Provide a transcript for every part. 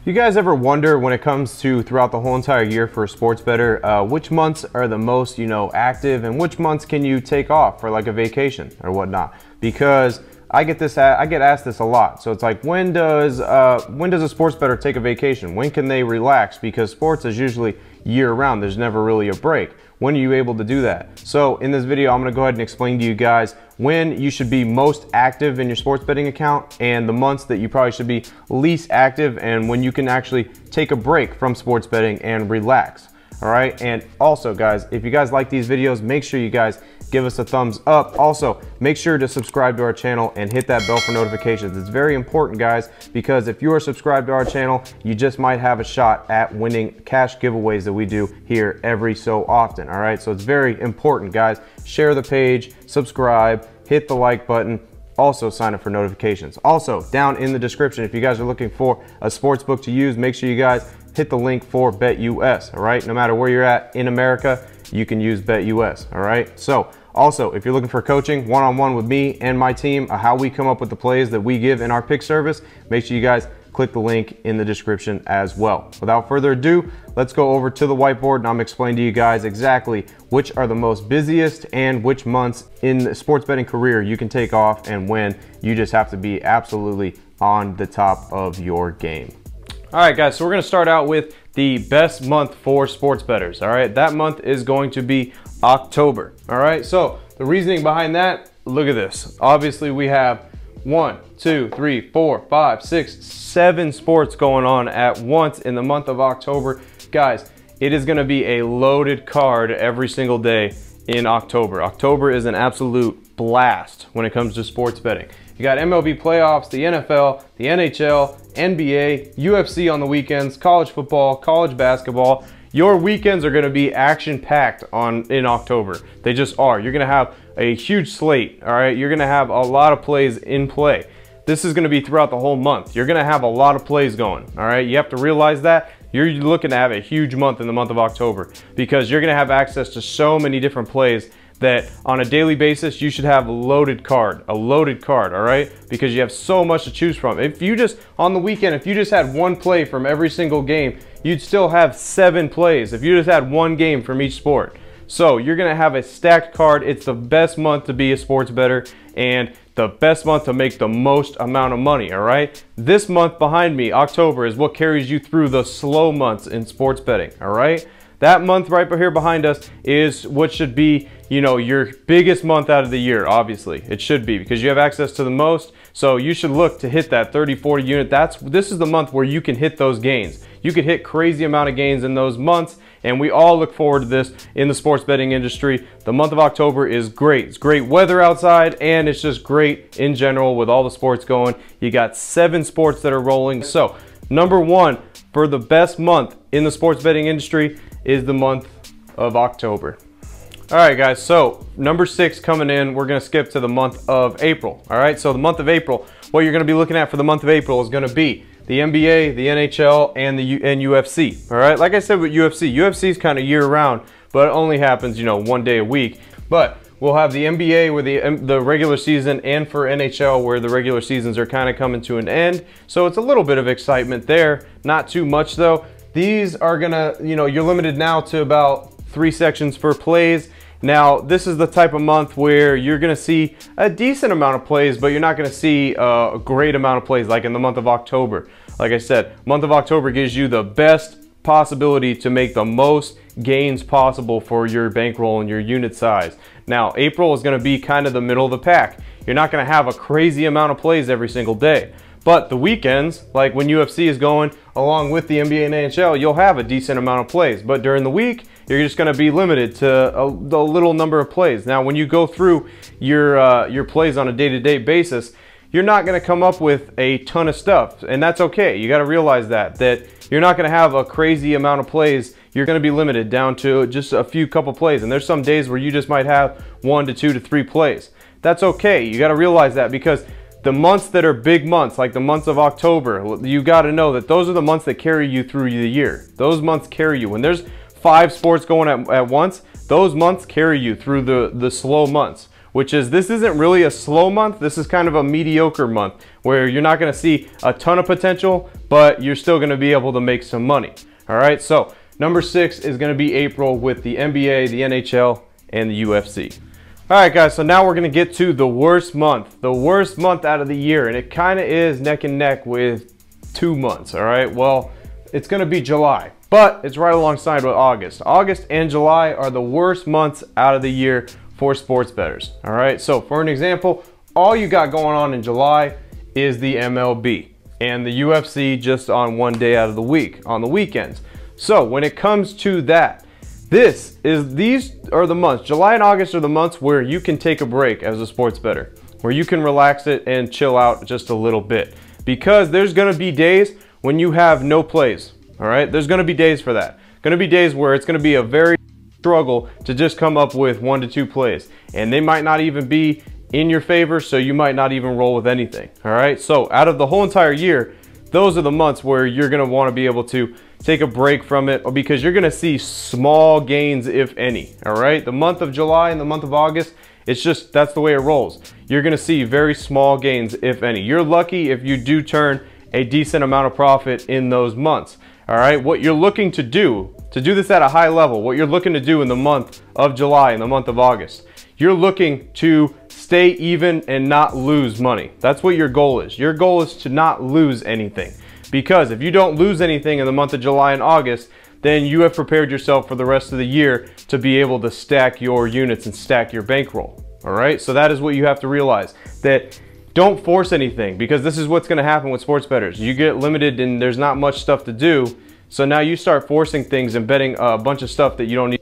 You guys ever wonder when it comes to throughout the whole entire year for a sports bettor, which months are the most, active, and which months can you take off for like a vacation or whatnot? Because I get asked this a lot. So it's like, when does a sports bettor take a vacation? When can they relax? Because sports is usually year round. There's never really a break. When are you able to do that? So in this video, I'm gonna go ahead and explain to you guys when you should be most active in your sports betting account and the months that you probably should be least active, and when you can actually take a break from sports betting and relax. All right, and also guys, if you guys like these videos, make sure you guys give us a thumbs up. Also, make sure to subscribe to our channel and hit that bell for notifications. It's very important, guys, because if you are subscribed to our channel, you just might have a shot at winning cash giveaways that we do here every so often. All right, so it's very important, guys. Share the page, subscribe, hit the like button. Also sign up for notifications. Also, down in the description, if you guys are looking for a sports book to use, make sure you guys hit the link for BetUS. All right, no matter where you're at in America, you can use BetUS. All right, so also, if you're looking for coaching one-on-one with me and my team, how we come up with the plays that we give in our pick service, make sure you guys click the link in the description as well. Without further ado, let's go over to the whiteboard and I'm explaining to you guys exactly which are the most busiest and which months in the sports betting career you can take off and when you just have to be absolutely on the top of your game. All right, guys, so we're gonna start out with the best month for sports bettors. All right, that month is going to be October. All right, so the reasoning behind that, look at this. Obviously, we have 1, 2, 3, 4, 5, 6, 7 sports going on at once in the month of October. Guys, it is gonna be a loaded card every single day in October. October is an absolute blast when it comes to sports betting. You got MLB playoffs, the NFL, the NHL, NBA, UFC on the weekends, college football, college basketball. Your weekends are gonna be action-packed in October. They just are. You're gonna have a huge slate, all right? You're gonna have a lot of plays in play. This is gonna be throughout the whole month. You're gonna have a lot of plays going, all right? You have to realize that. You're looking to have a huge month in the month of October because you're gonna have access to so many different plays that on a daily basis, you should have a loaded card, all right? Because you have so much to choose from. If you just, on the weekend, if you just had one play from every single game, you'd still have 7 plays if you just had one game from each sport. So you're gonna have a stacked card. It's the best month to be a sports bettor and the best month to make the most amount of money, all right? This month behind me, October, is what carries you through the slow months in sports betting, all right? That month right here behind us is what should be, your biggest month out of the year, obviously. It should be because you have access to the most. So you should look to hit that 30, 40 unit. This is the month where you can hit those gains. You could hit crazy amount of gains in those months, and we all look forward to this in the sports betting industry. The month of October is great. It's great weather outside, and it's just great in general with all the sports going. You got 7 sports that are rolling. So number 1 for the best month in the sports betting industry is the month of October. All right, guys, so number 6 coming in, we're gonna skip to the month of April. All right, so the month of April, what you're gonna be looking at for the month of April is gonna be the NBA, the NHL, and UFC. All right, like I said with UFC is kind of year round, but it only happens, one day a week. But we'll have the NBA where the regular season, and for NHL where the regular seasons are kind of coming to an end. So it's a little bit of excitement there, not too much though. These are gonna, you're limited now to about 3 sections for plays. Now, this is the type of month where you're gonna see a decent amount of plays, but you're not gonna see a great amount of plays like in the month of October. Like I said, month of October gives you the best possibility to make the most gains possible for your bankroll and your unit size. Now, April is gonna be kind of the middle of the pack. You're not gonna have a crazy amount of plays every single day. But the weekends, like when UFC is going along with the NBA and NHL, you'll have a decent amount of plays. But during the week, you're just gonna be limited to the little number of plays. Now, when you go through your plays on a day-to-day basis, you're not gonna come up with a ton of stuff, and that's okay. You gotta realize that you're not gonna have a crazy amount of plays. You're gonna be limited down to just a few couple plays, and there's some days where you just might have 1 to 2 to 3 plays. That's okay, you gotta realize that, because the months that are big months, like the months of October, you gotta know that those are the months that carry you through the year. Those months carry you. When there's 5 sports going at once, those months carry you through the slow months. which is this isn't really a slow month. This is kind of a mediocre month where you're not going to see a ton of potential, but you're still going to be able to make some money. All right, so number 6 is going to be April with the NBA, the NHL, and the UFC. All right, guys, so now we're going to get to the worst month out of the year, and it kind of is neck and neck with 2 months. All right, well, it's going to be July, but it's right alongside with August. August and July are the worst months out of the year for sports bettors. All right, so for an example, all you got going on in July is the MLB and the UFC just on one day out of the week, on the weekends. So when it comes to that, these are the months, July and August are the months where you can take a break as a sports bettor, where you can relax it and chill out just a little bit, because there's gonna be days when you have no plays. All right, there's gonna be days for that. Gonna be days where it's gonna be a very struggle to just come up with 1 to 2 plays, and they might not even be in your favor, so you might not even roll with anything. All right, so out of the whole entire year, those are the months where you're gonna wanna be able to take a break from it, because you're gonna see small gains, if any. All right, the month of July and the month of August, it's just, that's the way it rolls. You're gonna see very small gains, if any. You're lucky if you do turn a decent amount of profit in those months. All right, what you're looking to do this at a high level, what you're looking to do in the month of July and the month of August, you're looking to stay even and not lose money. That's what your goal is. Your goal is to not lose anything, because if you don't lose anything in the month of July and August, then you have prepared yourself for the rest of the year to be able to stack your units and stack your bankroll. All right, so that is what you have to realize, that don't force anything, because this is what's going to happen with sports bettors. You get limited and there's not much stuff to do, so now you start forcing things and betting a bunch of stuff that you don't need,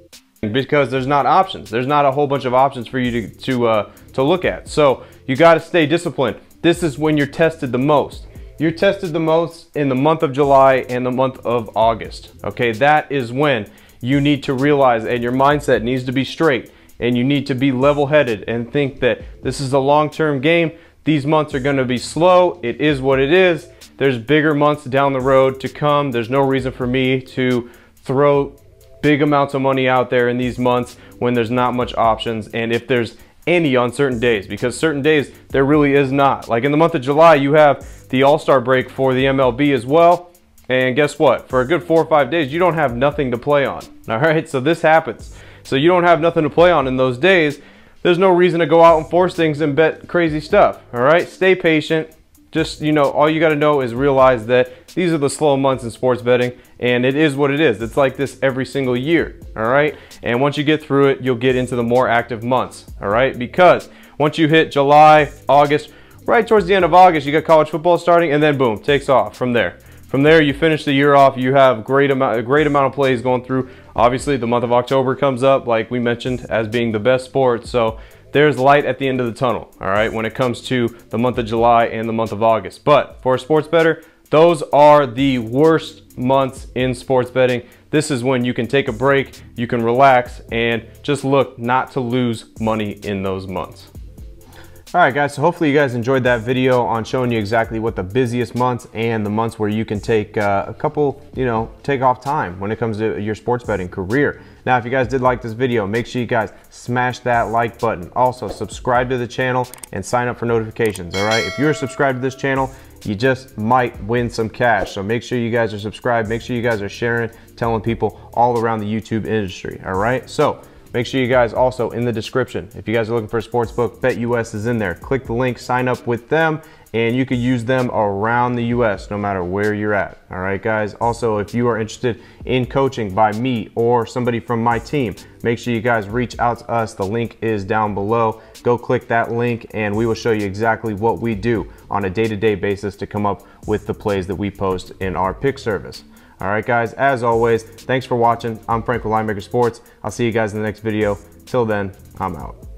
because there's not options. There's not a whole bunch of options for you to look at. So you got to stay disciplined. This is when you're tested the most. You're tested the most in the month of July and the month of August. Okay, that is when you need to realize, and your mindset needs to be straight, and you need to be level-headed and think that this is a long-term game. These months are going to be slow. It is what it is. There's bigger months down the road to come. There's no reason for me to throw big amounts of money out there in these months when there's not much options, and if there's any on certain days, because certain days there really is not. Like in the month of July, you have the All-Star break for the MLB as well, and guess what? For a good 4 or 5 days, you don't have nothing to play on. All right, so this happens. So you don't have nothing to play on in those days. There's no reason to go out and force things and bet crazy stuff. All right, stay patient. Just, you know, all you got to know is realize that these are the slow months in sports betting, and it is what it is. It's like this every single year, all right? And once you get through it, you'll get into the more active months, all right? Because once you hit July, August, right towards the end of August, you got college football starting, and then boom, takes off from there. From there, you finish the year off, you have a great amount of plays going through. Obviously, the month of October comes up, like we mentioned, as being the best sport, so there's light at the end of the tunnel, all right, when it comes to the month of July and the month of August. But for a sports bettor, those are the worst months in sports betting. This is when you can take a break, you can relax, and just look not to lose money in those months. All right, guys, so hopefully you guys enjoyed that video on showing you exactly what the busiest months and the months where you can take a couple, take off time when it comes to your sports betting career. Now, if you guys did like this video, make sure you guys smash that like button. Also, subscribe to the channel and sign up for notifications, all right? If you're subscribed to this channel, you just might win some cash. So make sure you guys are subscribed. Make sure you guys are sharing, telling people all around the YouTube industry, all right? So make sure you guys also in the description, if you guys are looking for a sports book, BetUS is in there. Click the link, sign up with them, and you could use them around the US no matter where you're at. All right, guys. Also, if you are interested in coaching by me or somebody from my team, make sure you guys reach out to us. The link is down below. Go click that link and we will show you exactly what we do on a day-to-day basis to come up with the plays that we post in our pick service. All right, guys, as always, thanks for watching. I'm Frank with Linemaker Sports. I'll see you guys in the next video. Till then, I'm out.